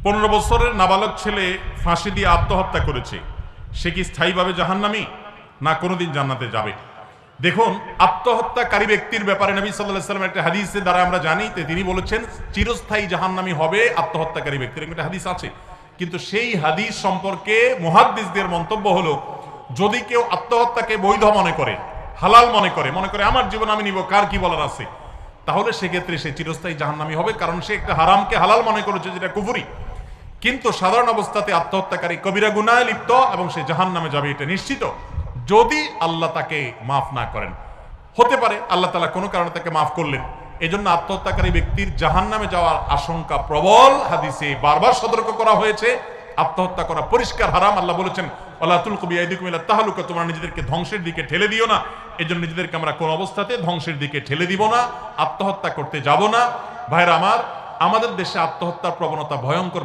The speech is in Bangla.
15 বছরের নাবালক ছেলে ফাঁসি দিয়ে আত্মহত্যা করেছে, সে কি স্থায়ীভাবে জাহান্নামী না কোনোদিন জান্নাতে যাবে? দেখুন, আত্মহত্যাকারী ব্যক্তির ব্যাপারে নবী সাল্লাল্লাহু আলাইহি ওয়াসাল্লাম একটা হাদিসের দ্বারা আমরা জানি, তিনি বলেছেন চিরস্থায়ী জাহান্নামী হবে আত্মহত্যাকারী ব্যক্তির, একটা হাদিস আছে। কিন্তু সেই হাদিস সম্পর্কে মুহাদ্দিসদের মন্তব্য হলো, যদি কেউ আত্মহত্যাকে বৈধ মনে করে, হালাল মনে করে আমার জীবন আমি নিব, কার কি বলার আছে, তাহলে সেক্ষেত্রে সে চিরস্থায়ী জাহান্নামী হবে, কারণ সে একটা হারামকে হালাল মনে করেছে, যেটা কুফরি। কিন্তু সাধারণ অবস্থাতে আত্মহত্যাকারী কবিরা গুনাহে লিপ্ত এবং সে জাহান্নামে যাবে, এটা নিশ্চিত, যদি আল্লাহ তাকে মাফ না করেন। হতে পারে আল্লাহ তাআলা কোনো কারণে তাকে মাফ করলেন, এজন্য আত্মহত্যাকারী ব্যক্তির জাহান্নামে যাওয়ার আশঙ্কা প্রবল। হাদিসে বারবার সতর্ক করা হয়েছে, আত্মহত্যা করা পরিষ্কার হারাম। আল্লাহ বলেছেন, ওয়ালা তুলকু বিআইদিকুম ইলা তাহলুকা, তোমরা নিজেদেরকে ধ্বংসের দিকে ঠেলে দিও না। এজন্য নিজেদেরকে আমরা কোন অবস্থাতে ধ্বংসের দিকে ঠেলে দিব না, আত্মহত্যা করতে যাব না। ভাইরা আমার, আমাদের দেশে আত্মহত্যার প্রবণতা ভয়ঙ্কর